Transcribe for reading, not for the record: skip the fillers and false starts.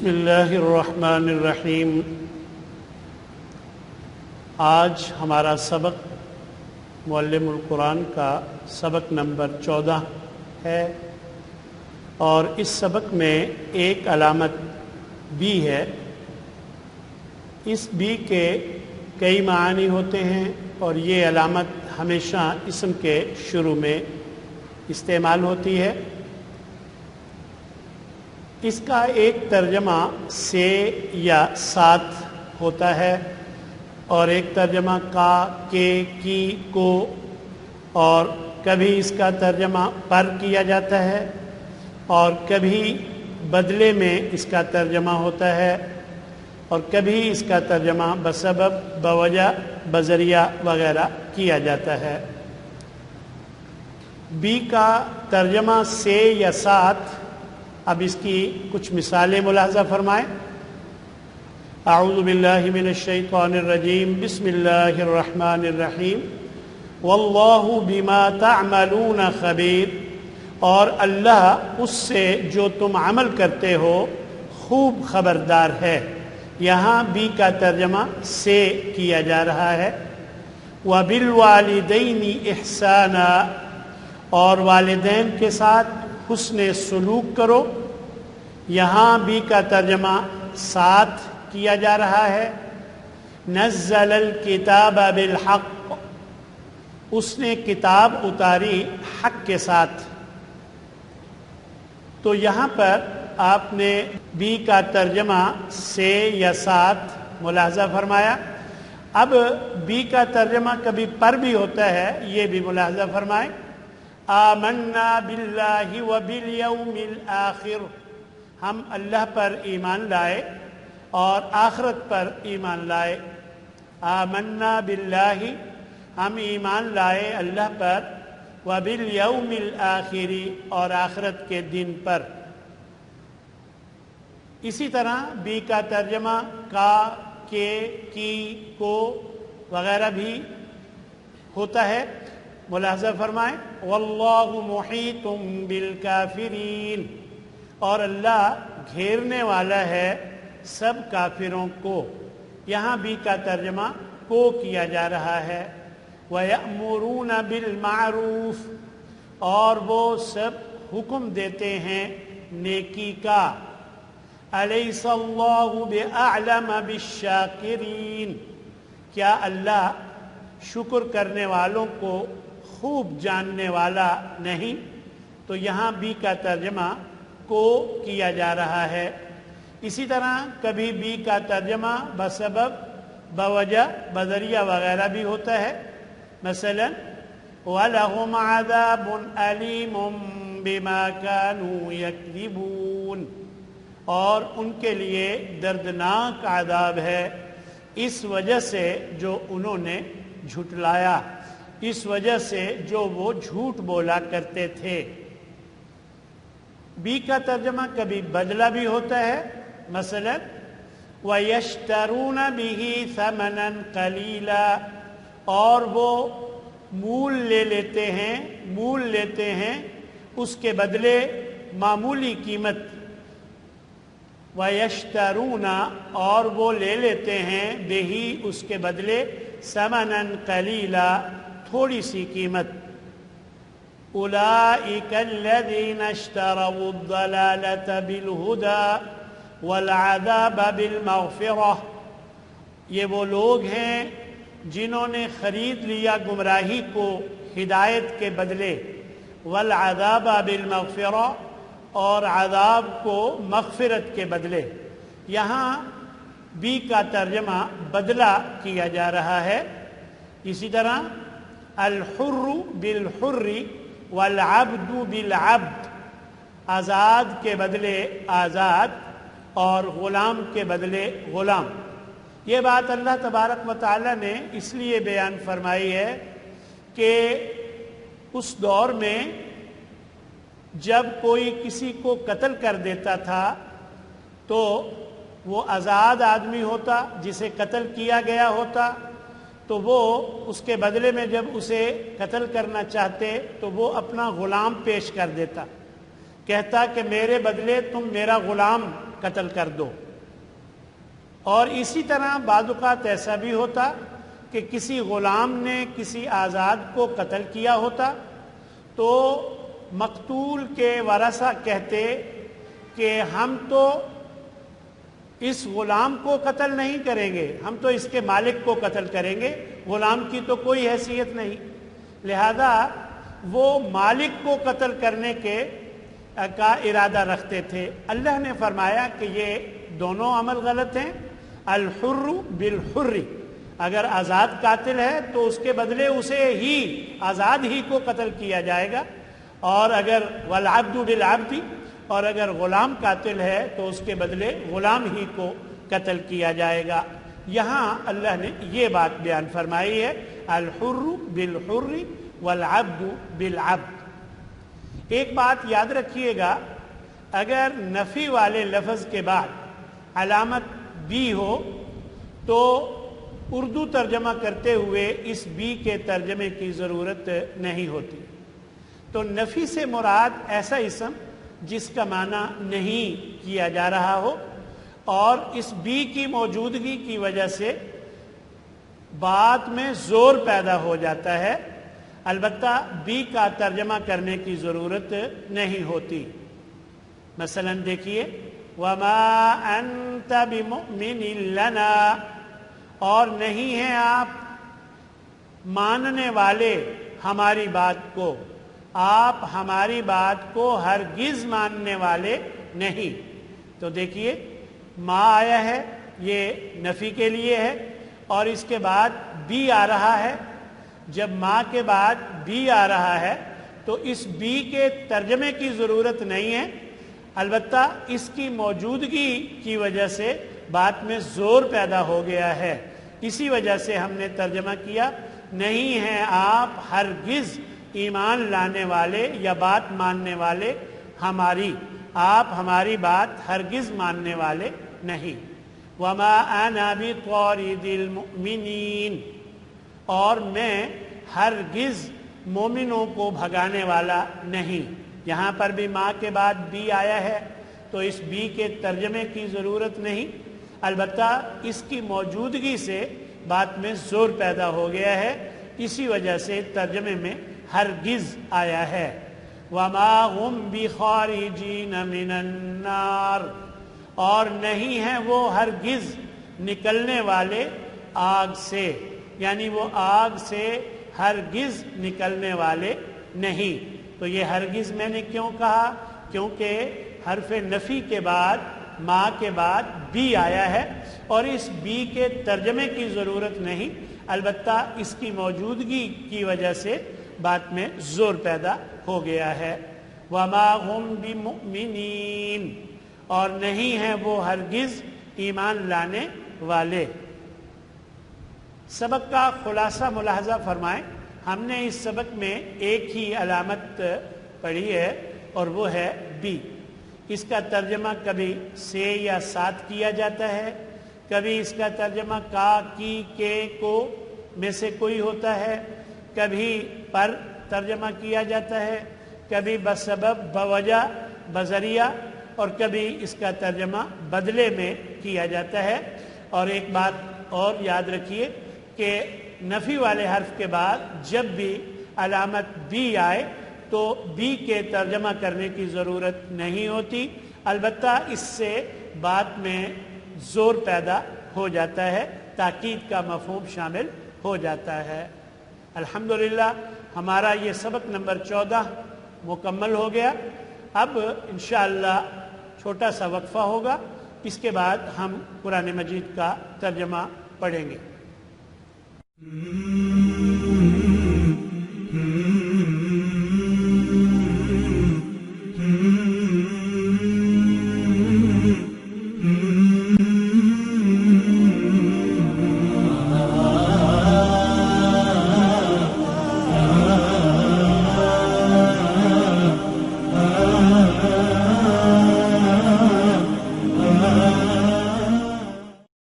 بسم اللہ الرحمن الرحیم۔ آج ہمارا سبق معلم القرآن کا سبق نمبر 14 ہے، اور اس سبق میں ایک علامت بی ہے۔ اس بی کے کئی معانی ہوتے ہیں، اور یہ علامت ہمیشہ اسم کے شروع میں استعمال ہوتی ہے۔ اس کا ایک ترجمہ سے یا ساتھ ہوتا ہے، اور ایک ترجمہ کا، کے، کی، کو، اور کبھی اس کا ترجمہ پر کیا جاتا ہے، اور کبھی بدلے میں اس کا ترجمہ ہوتا ہے، اور کبھی اس کا ترجمہ بسبب، بوجہ، بذریعہ وغیرہ کیا جاتا ہے۔ بی کا ترجمہ سے یا ساتھ، اب اس کی کچھ مثالیں ملاحظہ فرمائیں۔ اعوذ باللہ من الشیطان الرجیم، بسم اللہ الرحمن الرحیم۔ واللہ بما تعملون خبیر، اور اللہ اس سے جو تم عمل کرتے ہو خوب خبردار ہے۔ یہاں بی کا ترجمہ سے کیا جا رہا ہے۔ وبالوالدین احسانا، اور والدین کے ساتھ حسن سلوک کرو۔ یہاں بھی کا ترجمہ ساتھ کیا جا رہا ہے۔ نزل الکتاب بالحق، اس نے کتاب اتاری حق کے ساتھ۔ تو یہاں پر آپ نے بی کا ترجمہ سے یا ساتھ ملاحظہ فرمایا۔ اب بی کا ترجمہ کبھی پر بھی ہوتا ہے، یہ بھی ملاحظہ فرمائیں۔ آمنا باللہ وبالیوم الآخر، ہم اللہ پر ایمان لائے اور آخرت پر ایمان لائے۔ آمنا باللہ، ہم ایمان لائے اللہ پر، وبالیوم الآخر، اور آخرت کے دن پر۔ اسی طرح بی کا ترجمہ کا، کے، کی، کو وغیرہ بھی ہوتا ہے، ملاحظہ فرمائیں۔ واللہ محیط بالکافرین، اور اللہ گھیرنے والا ہے سب کافروں کو۔ یہاں بھی کا ترجمہ کو کیا جا رہا ہے۔ وَيَأْمُرُونَ بِالْمَعْرُوفِ، اور وہ سب حکم دیتے ہیں نیکی کا۔ أَلَيْسَ اللَّهُ بِأَعْلَمَ بِالشَّاكِرِينَ، کیا اللہ شکر کرنے والوں کو خوب جاننے والا نہیں؟ تو یہاں بھی کا ترجمہ کو کیا جا رہا ہے۔ اسی طرح کبھی بھی کا ترجمہ بسبب، بوجہ، بذریعہ وغیرہ بھی ہوتا ہے۔ مثلا وَلَهُمْ عَذَابٌ أَلِيمٌ بِمَا كَانُوا يَكْذِبُونَ، اور ان کے لیے دردناک عذاب ہے اس وجہ سے جو انہوں نے جھٹلایا، اس وجہ سے جو وہ جھوٹ بولا کرتے تھے۔ بی کا ترجمہ کبھی بدلہ بھی ہوتا ہے۔ مثلا وَيَشْتَرُونَ بِهِ ثَمَنًا قَلِيلًا، اور وہ مول لیتے ہیں اس کے بدلے معمولی قیمت۔ وَيَشْتَرُونَ، اور وہ لے لیتے ہیں، بِهِ، اس کے بدلے، ثَمَنًا قَلِيلًا، تھوڑی سی قیمت۔ أولئك الذين اشتروا الضلالة بالهدى والعذاب بالمغفرة، یہ وہ لوگ ہیں جنہوں نے خرید لیا گمراہی کو ہدایت کے بدلے، والعذاب بالمغفرة، اور عذاب کو مغفرت کے بدلے۔ یہاں بی کا ترجمہ بدلہ کیا جا رہا ہے۔ اسی طرح الحر بالحر والعبد بالعبد، آزاد کے بدلے آزاد، اور غلام کے بدلے غلام۔ یہ بات اللہ تبارک و تعالی نے اس لیے بیان فرمائی ہے کہ اس دور میں جب کوئی کسی کو قتل کر دیتا تھا تو وہ آزاد آدمی ہوتا جسے قتل کیا گیا ہوتا، تو وہ اس کے بدلے میں جب اسے قتل کرنا چاہتے تو وہ اپنا غلام پیش کر دیتا، کہتا کہ میرے بدلے تم میرا غلام قتل کر دو. اور اسی طرح بعض اوقات ایسا بھی ہوتا کہ کسی غلام نے کسی آزاد کو قتل کیا ہوتا تو مقتول کے ورثہ کہتے کہ ہم تو اس غلام کو قتل نہیں کریں گے، ہم تو اس کے مالک کو قتل کریں گے، غلام کی تو کوئی حیثیت نہیں. لہذا وہ مالک کو قتل کرنے کا ارادہ رکھتے تھے. اللہ نے فرمایا کہ یہ دونوں عمل غلط ہیں. الحر بالحر، اگر آزاد قاتل ہے تو اس کے بدلے اسے ہی آزاد ہی کو قتل کیا جائے گا، اور اگر والعبد بالعبد، اور اگر غلام قاتل ہے تو اس کے بدلے غلام ہی کو قتل کیا جائے گا. یہاں اللہ نے یہ بات بیان فرمائی ہے، الحر بالحر والعبد بالعبد. ایک بات یاد رکھیے گا، اگر نفی والے لفظ کے بعد علامت بی ہو تو اردو ترجمہ کرتے ہوئے اس بی کے ترجمے کی ضرورت نہیں ہوتی. تو نفی سے مراد ایسا اسم جس کا معنی نہیں کیا جا رہا ہو، اور اس بی کی موجودگی کی وجہ سے بات میں زور پیدا ہو جاتا ہے. البتہ بی کا ترجمہ کرنے کی ضرورت نہیں ہوتی. مثلا دیکھیے، وَمَا أَنْتَ بِمُؤْمِنٍ لَنَا، اور نہیں ہیں آپ ماننے والے ہماری بات کو، آپ ہماری بات کو ہرگز ماننے والے نہیں. تو دیکھیے ما آیا ہے، یہ نفی کے لیے ہے، اور اس کے بعد بی آ رہا ہے. جب ما کے بعد بی آ رہا ہے تو اس بی کے ترجمے کی ضرورت نہیں ہے، البتہ اس کی موجودگی کی وجہ سے بات میں زور پیدا ہو گیا ہے. اسی وجہ سے ہم نے ترجمہ کیا، نہیں ہیں آپ ہرگز ایمان لانے والے یا بات ماننے والے ہماری، آپ ہماری بات ہرگز ماننے والے نہیں. وَمَا أَنَا بِطَارِدِ الْمُؤْمِنِينَ، اور میں ہرگز مومنوں کو بھگانے والا نہیں. یہاں پر بھی ماں کے بعد بی آیا ہے تو اس بی کے ترجمے کی ضرورت نہیں، البتہ اس کی موجودگی سے بات میں زور پیدا ہو گیا ہے، اسی وجہ سے ترجمے میں ہرگز آیا ہے. وَمَا هُمْ بِخَارِجِينَ مِنَ النَّارِ، اور نہیں ہیں وہ ہرگز نکلنے والے آگ سے، یعنی وہ آگ سے ہرگز نکلنے والے نہیں. تو یہ ہرگز میں نے کیوں کہا؟ کیونکہ حرف نفی کے بعد ما کے بعد بی آیا ہے، اور اس بی کے ترجمے کی ضرورت نہیں، البتہ اس کی موجودگی کی وجہ سے بات میں زور پیدا ہو گیا ہے. وَمَا هُمْ بِمُؤْمِنِينَ، اور نہیں ہیں وہ ہرگز ایمان لانے والے. سبق کا خلاصہ ملاحظہ فرمائیں. ہم نے اس سبق میں ایک ہی علامت پڑھی ہے اور وہ ہے بی. اس کا ترجمہ کبھی سے یا ساتھ کیا جاتا ہے، کبھی اس کا ترجمہ کا، کی، کے، کو میں سے کوئی ہوتا ہے، کبھی پر ترجمہ کیا جاتا ہے، کبھی بسبب، بوجہ، بذریعہ، اور کبھی اس کا ترجمہ بدلے میں کیا جاتا ہے. اور ایک بات اور یاد رکھیے کہ نفی والے حرف کے بعد جب بھی علامت بی آئے تو بی کے ترجمہ کرنے کی ضرورت نہیں ہوتی، البتہ اس سے بات میں زور پیدا ہو جاتا ہے، تاکید کا مفہوم شامل ہو جاتا ہے. الحمدللہ ہمارا یہ سبق نمبر 14 مکمل ہو گیا. اب انشاءاللہ چھوٹا سا وقفہ ہوگا، اس کے بعد ہم قرآن مجید کا ترجمہ پڑھیں گے.